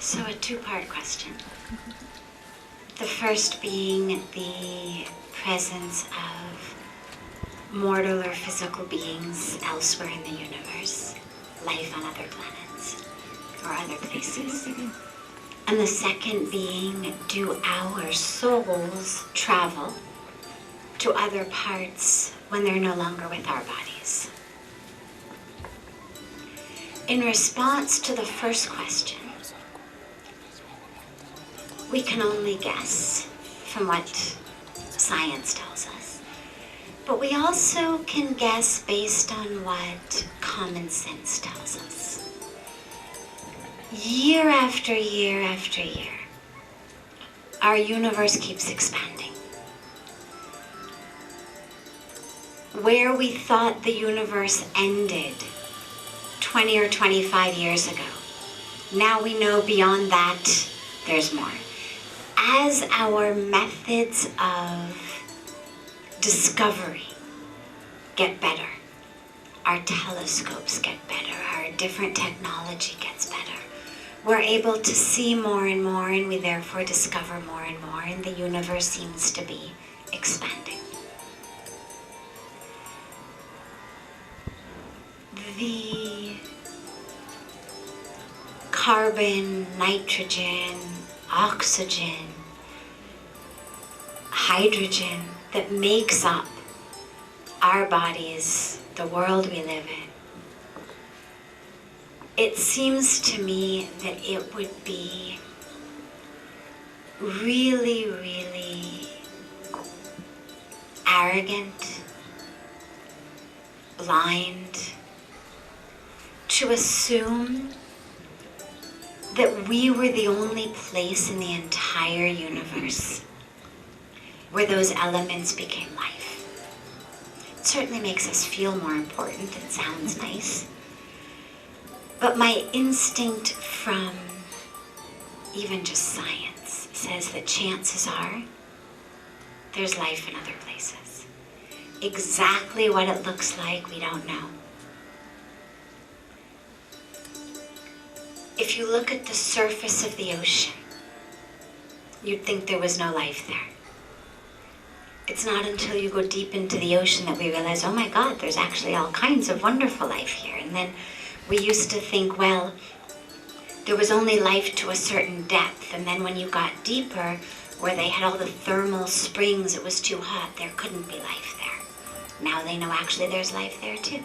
So a two-part question. The first being the presence of mortal or physical beings elsewhere in the universe, life on other planets or other places. And the second being, do our souls travel to other parts when they're no longer with our bodies? In response to the first question, we can only guess from what science tells us. But we also can guess based on what common sense tells us. Year after year after year, our universe keeps expanding. Where we thought the universe ended 20 or 25 years ago, now we know beyond that there's more. As our methods of discovery get better, our telescopes get better, our different technology gets better, we're able to see more and more, and we therefore discover more and more, and the universe seems to be expanding. The carbon, nitrogen, oxygen, hydrogen that makes up our bodies, the world we live in, it seems to me that it would be really, really arrogant, blind, to assume that we were the only place in the entire universe where those elements became life. It certainly makes us feel more important and sounds nice. But my instinct from even just science says that chances are there's life in other places. Exactly what it looks like, we don't know. If you look at the surface of the ocean, you'd think there was no life there. It's not until you go deep into the ocean that we realize, oh my God, there's actually all kinds of wonderful life here. And then we used to think, well, there was only life to a certain depth. And then when you got deeper, where they had all the thermal springs, it was too hot, there couldn't be life there. Now they know actually there's life there too.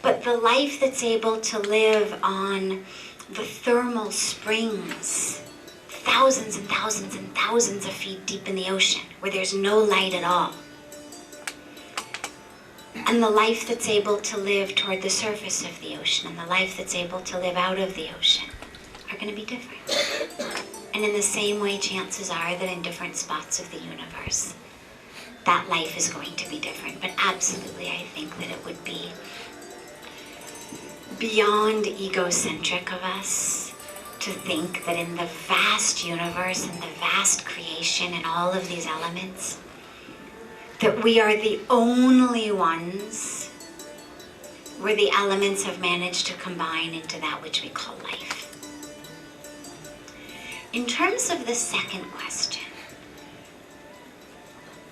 But the life that's able to live on the thermal springs, thousands and thousands and thousands of feet deep in the ocean, where there's no light at all, and the life that's able to live toward the surface of the ocean, and the life that's able to live out of the ocean, are going to be different. And in the same way, chances are that in different spots of the universe, that life is going to be different. But absolutely, I think that it would be beyond egocentric of us to think that in the vast universe and the vast creation and all of these elements, that we are the only ones where the elements have managed to combine into that which we call life. In terms of the second question,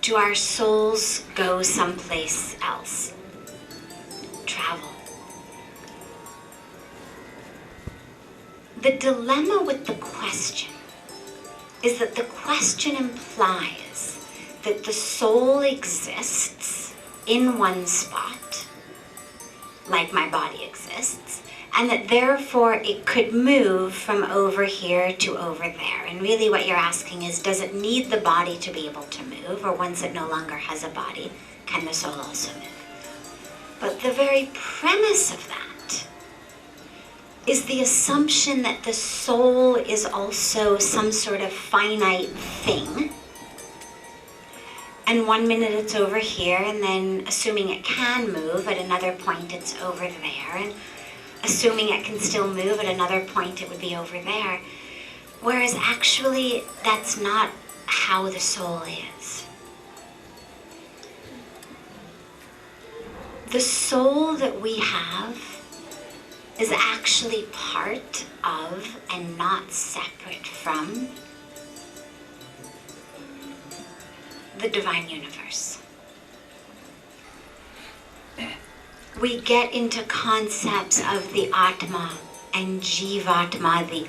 do our souls go someplace else? Travel. The dilemma with the question is that the question implies that the soul exists in one spot, like my body exists, and that therefore it could move from over here to over there. And really what you're asking is, does it need the body to be able to move, or once it no longer has a body, can the soul also move? But the very premise of that is the assumption that the soul is also some sort of finite thing. And one minute it's over here, and then assuming it can move, at another point it's over there, and assuming it can still move, at another point it would be over there. Whereas actually, that's not how the soul is. The soul that we have is actually part of and not separate from the divine universe. We get into concepts of the Atma and Jivatma, the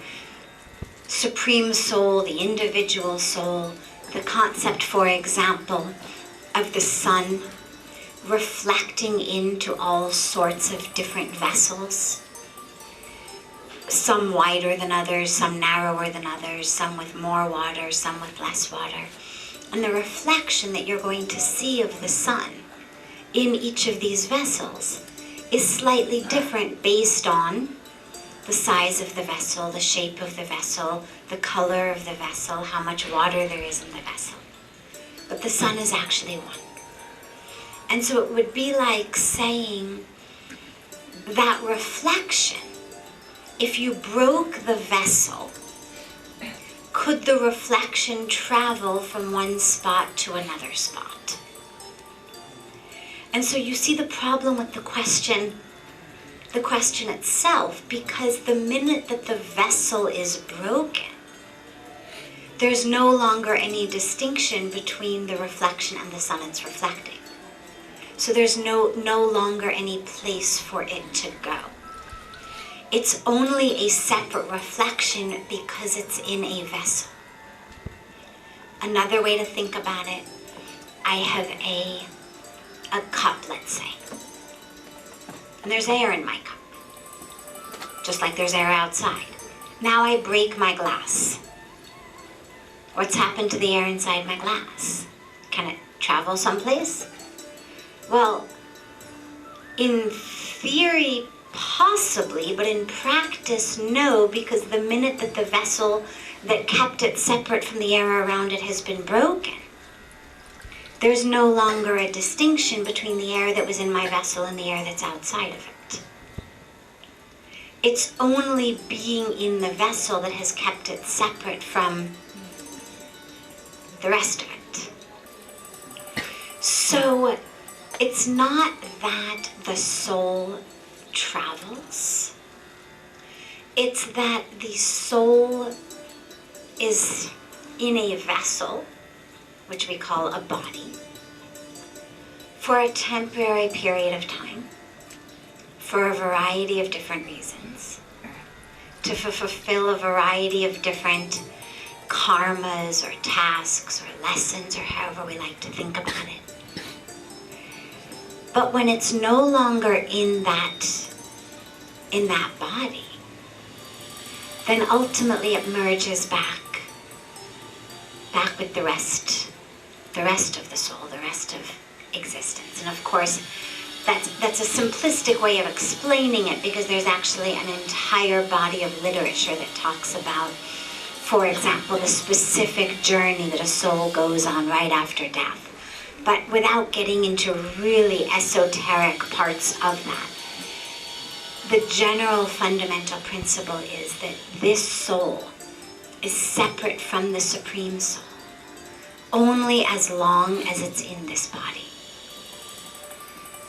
supreme soul, the individual soul, the concept, for example, of the sun reflecting into all sorts of different vessels, some wider than others, some narrower than others, some with more water, some with less water. And the reflection that you're going to see of the sun in each of these vessels is slightly different based on the size of the vessel, the shape of the vessel, the color of the vessel, how much water there is in the vessel. But the sun is actually one. And so it would be like saying that reflection, if you broke the vessel, could the reflection travel from one spot to another spot? And so you see the problem with the question itself, because the minute that the vessel is broken, there's no longer any distinction between the reflection and the sun it's reflecting. So there's no longer any place for it to go. It's only a separate reflection because it's in a vessel. Another way to think about it, I have a cup, let's say. And there's air in my cup, just like there's air outside. Now I break my glass. What's happened to the air inside my glass? Can it travel someplace? Well, in theory, possibly, but in practice, no, because the minute that the vessel that kept it separate from the air around it has been broken, there's no longer a distinction between the air that was in my vessel and the air that's outside of it. It's only being in the vessel that has kept it separate from the rest of it. So it's not that the soul travels. It's that the soul is in a vessel, which we call a body, for a temporary period of time, for a variety of different reasons, to fulfill a variety of different karmas or tasks or lessons or however we like to think about it. But when it's no longer in that body, then ultimately it merges back with the rest of the soul, the rest of existence. And of course, that's a simplistic way of explaining it, because there's actually an entire body of literature that talks about, for example, the specific journey that a soul goes on right after death. But without getting into really esoteric parts of that, the general fundamental principle is that this soul is separate from the Supreme Soul only as long as it's in this body.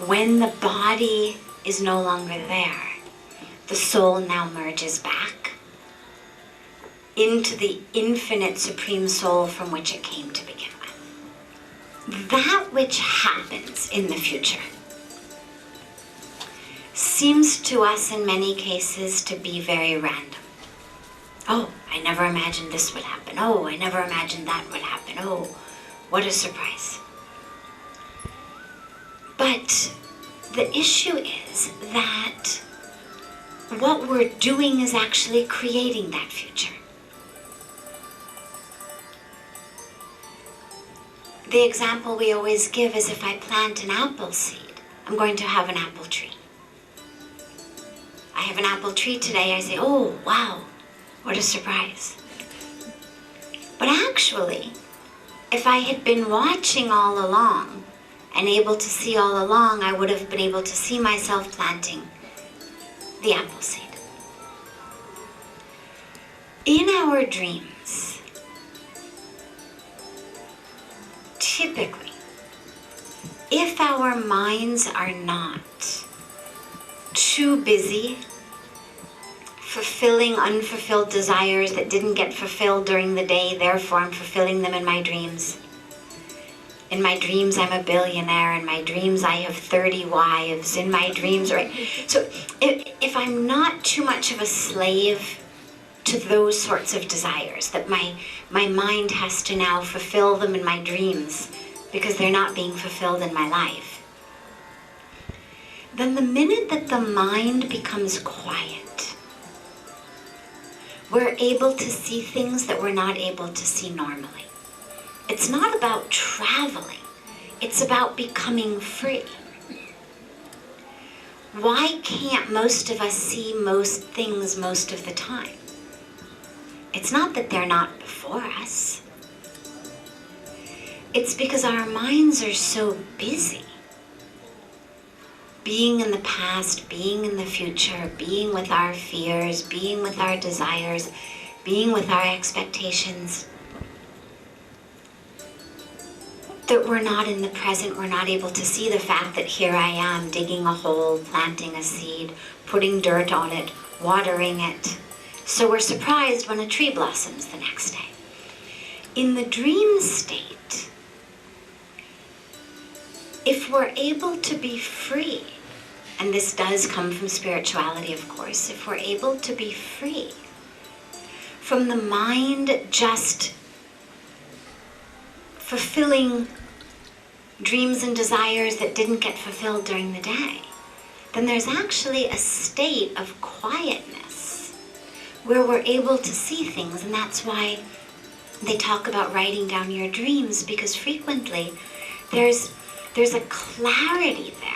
When the body is no longer there, the soul now merges back into the infinite Supreme Soul from which it came to begin with. That which happens in the future seems to us in many cases to be very random. Oh, I never imagined this would happen. Oh, I never imagined that would happen. Oh, what a surprise. But the issue is that what we're doing is actually creating that future. The example we always give is, if I plant an apple seed, I'm going to have an apple tree. I have an apple tree today, I say, oh, wow, what a surprise. But actually, if I had been watching all along and able to see all along, I would have been able to see myself planting the apple seed. In our dreams, typically, if our minds are not too busy fulfilling unfulfilled desires that didn't get fulfilled during the day, therefore I'm fulfilling them in my dreams. In my dreams, I'm a billionaire. In my dreams, I have 30 wives. In my dreams, right? So if I'm not too much of a slave to those sorts of desires, that my mind has to now fulfill them in my dreams because they're not being fulfilled in my life, then the minute that the mind becomes quiet, we're able to see things that we're not able to see normally. It's not about traveling. It's about becoming free. Why can't most of us see most things most of the time? It's not that they're not before us. It's because our minds are so busy. Being in the past, being in the future, being with our fears, being with our desires, being with our expectations, that we're not in the present, we're not able to see the fact that here I am digging a hole, planting a seed, putting dirt on it, watering it. So we're surprised when a tree blossoms the next day. In the dream state, if we're able to be free, and this does come from spirituality, of course, if we're able to be free from the mind just fulfilling dreams and desires that didn't get fulfilled during the day, then there's actually a state of quietness where we're able to see things. And that's why they talk about writing down your dreams, because frequently there's a clarity there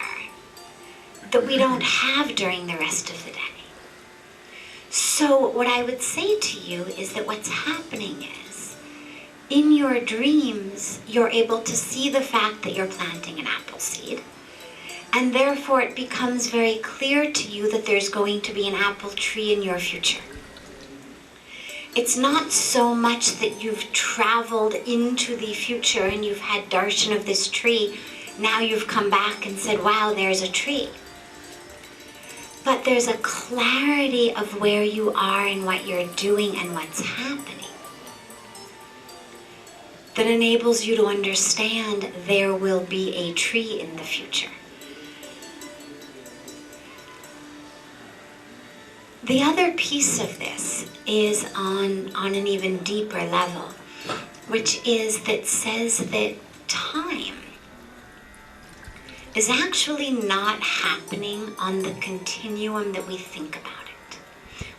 that we don't have during the rest of the day. So what I would say to you is that what's happening is, in your dreams, you're able to see the fact that you're planting an apple seed, and therefore it becomes very clear to you that there's going to be an apple tree in your future. It's not so much that you've traveled into the future and you've had darshan of this tree, now you've come back and said, wow, there's a tree. But there's a clarity of where you are and what you're doing and what's happening that enables you to understand there will be a tree in the future. The other piece of this is on an even deeper level, which is that says that time is actually not happening on the continuum that we think about it.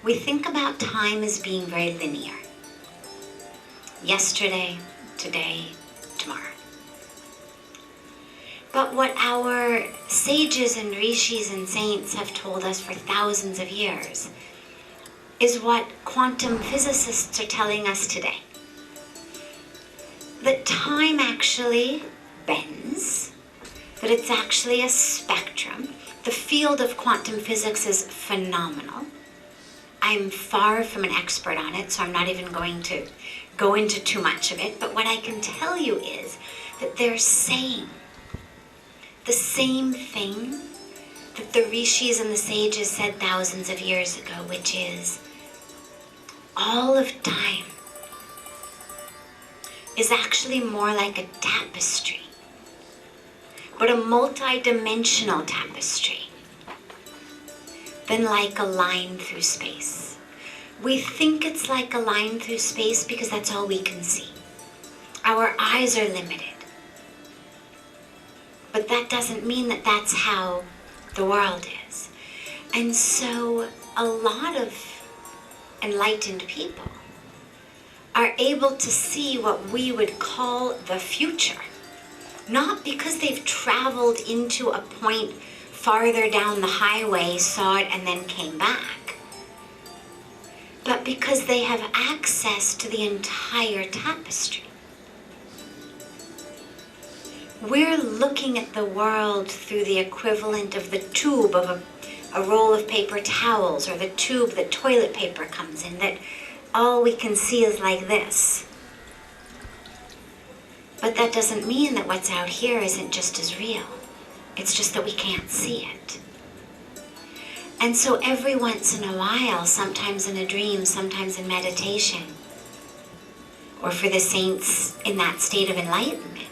We think about time as being very linear. Yesterday, today, tomorrow. But what our sages and rishis and saints have told us for thousands of years is what quantum physicists are telling us today. That time actually bends, that it's actually a spectrum. The field of quantum physics is phenomenal. I'm far from an expert on it, so I'm not even going to go into too much of it. But what I can tell you is that they're saying the same thing that the rishis and the sages said thousands of years ago, which is all of time is actually more like a tapestry, but a multi-dimensional tapestry than like a line through space. We think it's like a line through space because that's all we can see. Our eyes are limited. But that doesn't mean that that's how the world is. And so a lot of enlightened people are able to see what we would call the future, not because they've traveled into a point farther down the highway, saw it, and then came back, but because they have access to the entire tapestry. We're looking at the world through the equivalent of the tube of a roll of paper towels, or the tube that toilet paper comes in, that all we can see is like this. But that doesn't mean that what's out here isn't just as real. It's just that we can't see it. And so every once in a while, sometimes in a dream, sometimes in meditation, or for the saints in that state of enlightenment,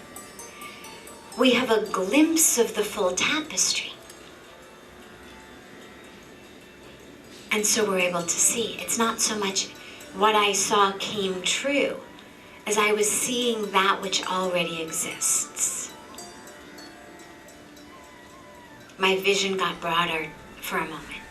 we have a glimpse of the full tapestry. And so we're able to see. It's not so much what I saw came true, as I was seeing that which already exists. My vision got broader for a moment.